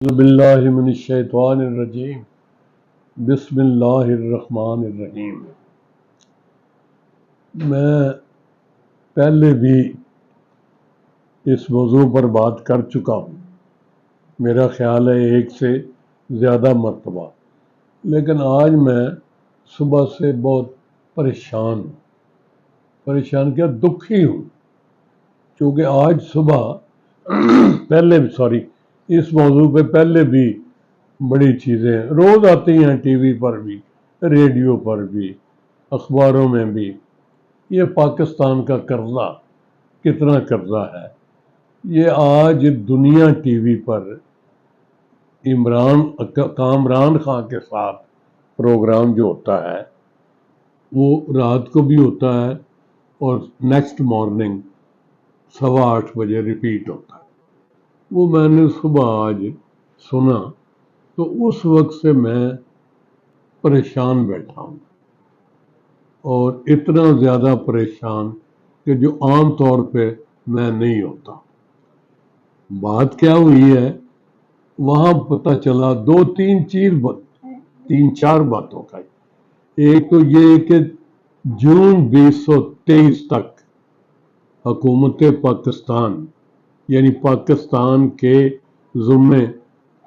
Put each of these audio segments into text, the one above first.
اعوذ باللہ من الشیطان الرجیم بسم اللہ الرحمن الرحیم۔ میں پہلے بھی اس موضوع پر بات کر چکا ہوں، میرا خیال ہے ایک سے زیادہ مرتبہ، لیکن آج میں صبح سے بہت پریشان کیا دکھی ہوں، کیونکہ آج صبح اس موضوع پہ پہلے بھی بڑی چیزیں روز آتی ہیں، ٹی وی پر بھی، ریڈیو پر بھی، اخباروں میں بھی۔ یہ پاکستان کا قرضہ کتنا قرضہ ہے، یہ آج دنیا ٹی وی پر کامران خان کے ساتھ پروگرام جو ہوتا ہے وہ رات کو بھی ہوتا ہے اور نیکسٹ مارننگ 8:15 بجے ریپیٹ ہوتا ہے۔ وہ میں نے صبح آج سنا تو اس وقت سے میں پریشان بیٹھا ہوں، اور اتنا زیادہ پریشان کہ جو عام طور پہ میں نہیں ہوتا۔ بات کیا ہوئی ہے وہاں پتہ چلا تین چار باتوں کا۔ ایک تو یہ کہ جون 2023 تک حکومت پاکستان یعنی پاکستان کے ذمے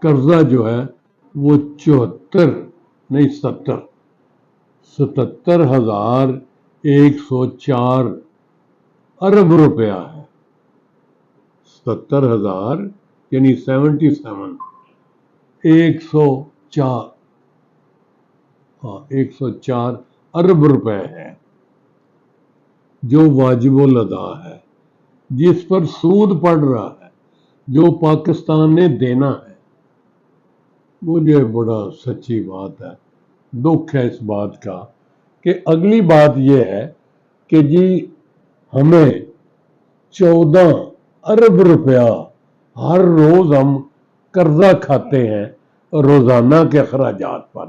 قرضہ جو ہے وہ 77,104 ارب روپیہ ہے۔ 77,000 یعنی 104 ارب روپے ہے جو واجب الادا ہے، جس پر سود پڑ رہا ہے، جو پاکستان نے دینا ہے۔ مجھے بڑا سچی بات ہے، دکھ ہے اس بات کا کہ اگلی بات یہ ہے کہ جی ہمیں 14 ارب روپیہ ہر روز ہم قرضہ کھاتے ہیں روزانہ کے اخراجات پر،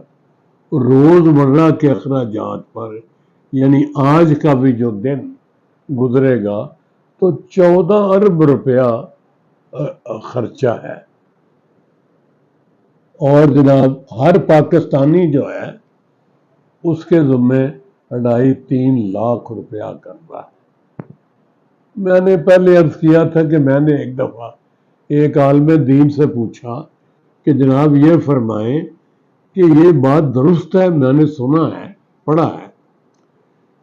روزمرہ کے اخراجات پر، یعنی آج کا بھی جو دن گزرے گا تو 14 ارب روپیہ خرچہ ہے، اور جناب ہر پاکستانی جو ہے اس کے ذمے 2.5-3 لاکھ روپیہ قرضہ ہے۔ میں نے پہلے عرض کیا تھا کہ میں نے ایک دفعہ ایک عالم دین سے پوچھا کہ جناب یہ فرمائیں کہ یہ بات درست ہے، میں نے سنا ہے، پڑھا ہے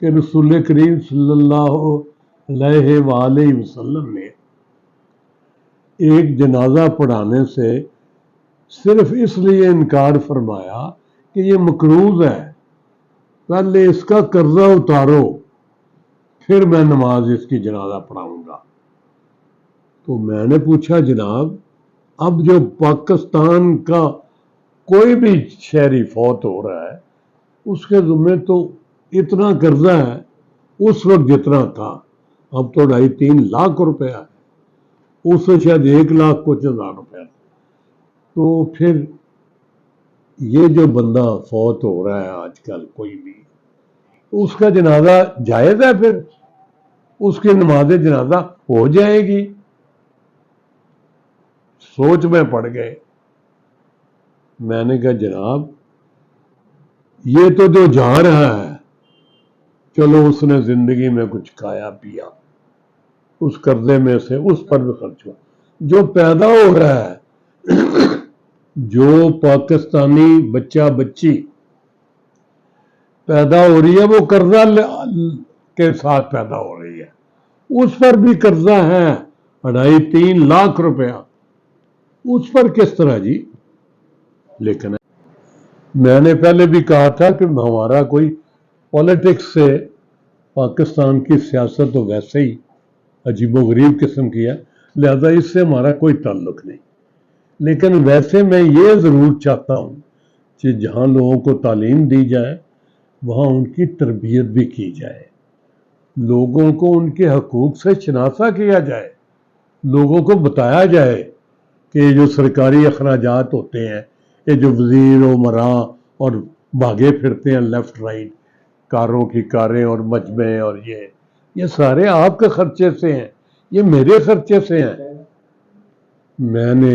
کہ رسول کریم صلی اللہ علیہ وآلہ وسلم نے ایک جنازہ پڑھانے سے صرف اس لیے انکار فرمایا کہ یہ مقروض ہے، پہلے اس کا قرضہ اتارو پھر میں نماز اس کی جنازہ پڑھاؤں گا۔ تو میں نے پوچھا جناب اب جو پاکستان کا کوئی بھی شہری فوت ہو رہا ہے اس کے ذمے تو اتنا قرضہ ہے، اس وقت جتنا تھا، اب تو 2.5-3 لاکھ روپیہ ہے، اس سے شاید 1 لاکھ کچھ ہزار روپیہ۔ تو پھر یہ جو بندہ فوت ہو رہا ہے آج کل کوئی بھی، اس کا جنازہ جائز ہے، پھر اس کی نماز جنازہ ہو جائے گی؟ سوچ میں پڑ گئے۔ میں نے کہا جناب یہ تو جو جا رہا ہے چلو اس نے زندگی میں کچھ کھایا پیا، اس قرضے میں سے اس پر بھی خرچ ہوا، جو پیدا ہو رہا ہے، جو پاکستانی بچہ بچی پیدا ہو رہی ہے وہ قرضہ کے ساتھ پیدا ہو رہی ہے، اس پر بھی قرضہ ہے 2.5-3 لاکھ روپیہ، اس پر کس طرح جی؟ لیکن میں نے پہلے بھی کہا تھا کہ ہمارا کوئی پالیٹکس سے، پاکستان کی سیاست تو ویسے ہی عجیب و غریب قسم کی ہے، لہذا اس سے ہمارا کوئی تعلق نہیں، لیکن ویسے میں یہ ضرور چاہتا ہوں کہ جہاں لوگوں کو تعلیم دی جائے وہاں ان کی تربیت بھی کی جائے، لوگوں کو ان کے حقوق سے شناسا کیا جائے، لوگوں کو بتایا جائے کہ یہ جو سرکاری اخراجات ہوتے ہیں، یہ جو وزیر امراء اور بھاگے پھرتے ہیں لیفٹ رائٹ، کاروں کی کاریں اور مجمع، اور یہ سارے آپ کے خرچے سے ہیں، یہ میرے خرچے سے ہیں۔ میں نے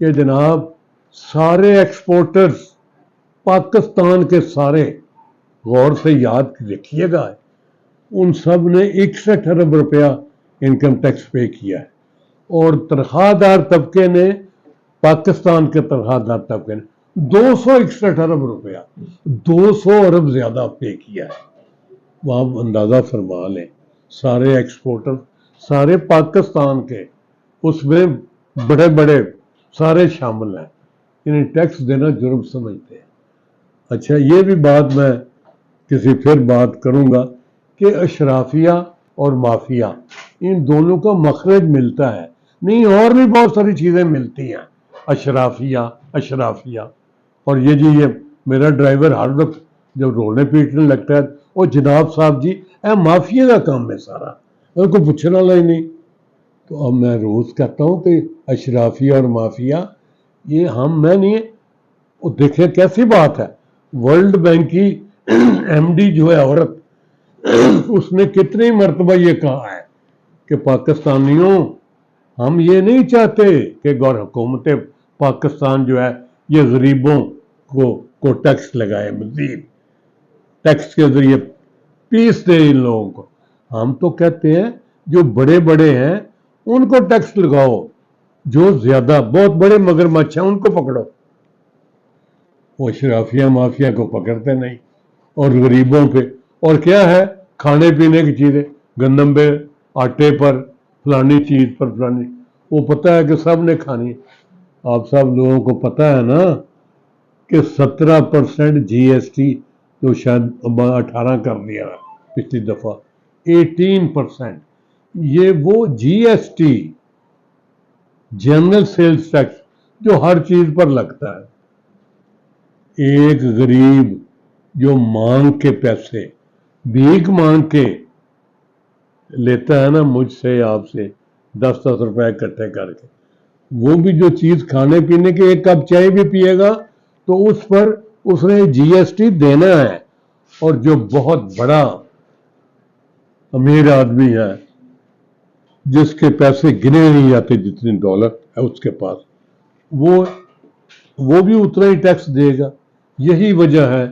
کہ جناب سارے ایکسپورٹرز پاکستان کے سارے غور سے یاد رکھیے گا ان سب نے 61 ارب روپیہ انکم ٹیکس پے کیا ہے، اور تنخواہ دار طبقے نے، پاکستان کے تنخواہ دار طبقے نے 261 ارب روپیہ 200 ارب زیادہ پے کیا ہے. وہاں اندازہ فرما لیں سارے ایکسپورٹر سارے پاکستان کے، اس میں بڑے بڑے سارے شامل ہیں، انہیں ٹیکس دینا جرم سمجھتے ہیں. اچھا یہ بھی بات میں کسی پھر بات کروں گا کہ اشرافیہ اور مافیا ان دونوں کا مخرج ملتا ہے، نہیں اور بھی بہت ساری چیزیں ملتی ہیں. اشرافیہ اور یہ جی یہ میرا ڈرائیور ہر وقت جب رونے پیٹنے لگتا ہے، وہ جناب صاحب جی اے مافیا کا کام ہے سارا، ان کو پوچھنے والا ہی نہیں. تو اب میں روز کہتا ہوں کہ اشرافیہ اور مافیا یہ میں نہیں، وہ دیکھیں کیسی بات ہے. ورلڈ بینک کی ایم ڈی جو ہے عورت، اس نے کتنی مرتبہ یہ کہا ہے کہ پاکستانیوں ہم یہ نہیں چاہتے کہ حکومت پاکستان جو ہے یہ غریبوں کو ٹیکس لگائے، مزید ٹیکس کے ذریعے پیس دے ان لوگوں کو. ہم تو کہتے ہیں جو بڑے بڑے ہیں ان کو ٹیکس لگاؤ، جو زیادہ بہت بڑے مگرمچھ ہیں ان کو پکڑو. وہ اشرافیہ مافیا کو پکڑتے نہیں، اور غریبوں پہ، اور کیا ہے کھانے پینے کی چیزیں، گندم پہ، آٹے پر، فلانی چیز پر فلانی، وہ پتہ ہے کہ سب نے کھانی ہے. آپ سب لوگوں کو پتہ ہے نا کہ 17% جی ایس ٹی جو شاید 18 کر دیا پچھلی دفعہ، 18%، یہ وہ G S T general sales tax جو ہر چیز پر لگتا ہے. ایک غریب جو مانگ کے پیسے بھیک مانگ کے لیتا ہے نا مجھ سے آپ سے 10 روپے اکٹھے کر کے، وہ بھی جو چیز کھانے پینے کے، ایک کپ چائے بھی پیے گا تو اس پر اس نے جی ایس ٹی دینا ہے. اور جو بہت بڑا امیر آدمی ہے جس کے پیسے گنے نہیں جاتے جتنے ڈالر ہے اس کے پاس، وہ بھی اتنا ہی ٹیکس دے گا. یہی وجہ ہے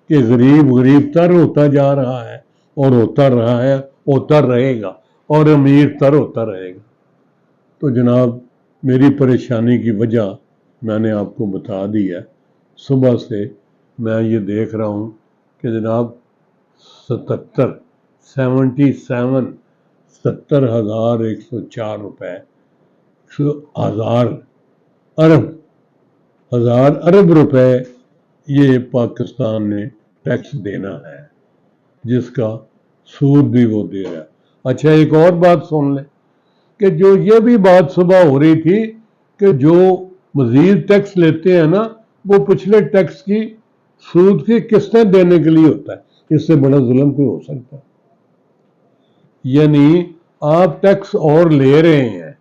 کہ غریب تر ہوتا جا رہا ہے، اور ہوتا رہے گا، اور امیر تر ہوتا رہے گا. تو جناب میری پریشانی کی وجہ میں نے آپ کو بتا دی ہے. صبح سے میں یہ دیکھ رہا ہوں کہ جناب 70,104 روپے، ہزار ارب روپے یہ پاکستان نے ٹیکس دینا ہے، جس کا سود بھی وہ دے رہا ہے. اچھا ایک اور بات سن لیں کہ جو یہ بھی بات صبح ہو رہی تھی کہ جو مزید ٹیکس لیتے ہیں نا وہ پچھلے ٹیکس کی سود کی قسطیں دینے کے لیے ہوتا ہے. اس سے بڑا ظلم کوئی ہو سکتا ہے؟ یعنی آپ ٹیکس اور لے رہے ہیں،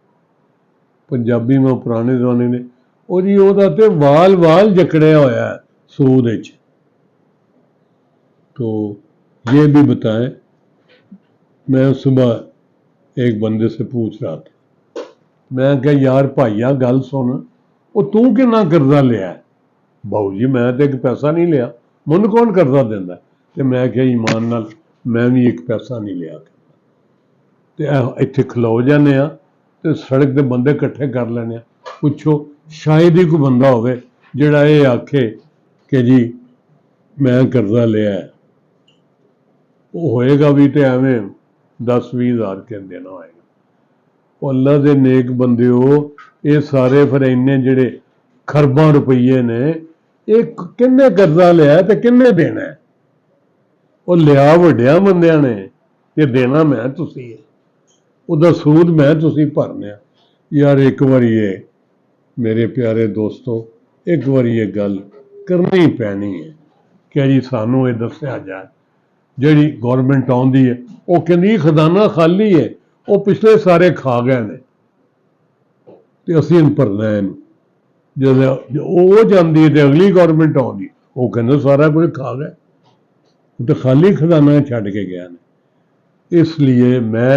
پنجابی میں پرانے زمانے میں اور یہ ہوتا تھے وال جکڑیا ہوا ہے سود وچ. تو یہ بھی بتائیں، میں صبح ایک بندے سے پوچھ رہا تھا، میں کہ یار بھائیا گل سن، وہ تو کتنا قرضہ لیا ہے؟ بہو جی میں تو ایک پیسہ نہیں لیا. من کون قرضہ دینا ہے؟ کہ میں کہ ایمان نال میں بھی ایک پیسہ نہیں لیا. اتنے کھلو جانے ہاں تے سڑک تے بندے کٹھے کر لینے ہاں. پوچھو شاید ہی کوئی بندہ ہوئے جڑا یہ آکھے کہ جی میں قرضہ لیا ہے. وہ ہوئے گا بھی تو ایویں 10-20 ہزار کے دینا ہوئے گا. وہ اللہ دے نیک بندے ہو، یہ سارے پھر اینے جڑے خرباں روپیے نے یہ کنے قرضہ لیا ہے تے کنے دینا ہے؟ وہ لیا وڈیا بندیاں نے یہ دینا میں تسی ہے، وہ دا سود میں تسی بھرنے. یار ایک بار یہ میرے پیارے دوستو ایک بار یہ گل کرنی پینی ہے کہ جی سانوں یہ دسیا جائے. جیڑی گورنمنٹ آندی ہے وہ کہندی خزانہ خالی ہے، وہ پچھلے سارے کھا گئے نے تے اسی ان بھرنا ہے. جب وہ جاندی ہے تے اگلی گورنمنٹ آندی وہ کہندے سارا کچھ کھا گئے، وہ تو خالی خزانہ چھڈ کے گیا نے. اس لیے میں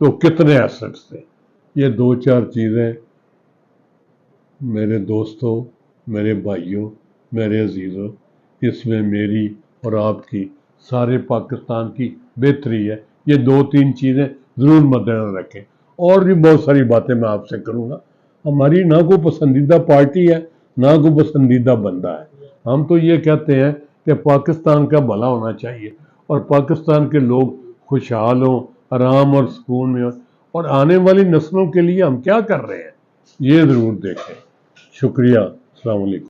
تو کتنے ایسٹس تھے. یہ دو چار چیزیں میرے دوستوں، میرے بھائیوں، میرے عزیزوں، اس میں میری اور آپ کی، سارے پاکستان کی بہتری ہے. یہ دو تین چیزیں ضرور مد نظر رکھیں. اور بھی بہت ساری باتیں میں آپ سے کروں گا. ہماری نہ کوئی پسندیدہ پارٹی ہے، نہ کوئی پسندیدہ بندہ ہے. ہم تو یہ کہتے ہیں کہ پاکستان کا بھلا ہونا چاہیے اور پاکستان کے لوگ خوشحال ہوں، آرام اور سکون میں ہوں، اور آنے والی نسلوں کے لیے ہم کیا کر رہے ہیں یہ ضرور دیکھیں. شکریہ. السلام علیکم.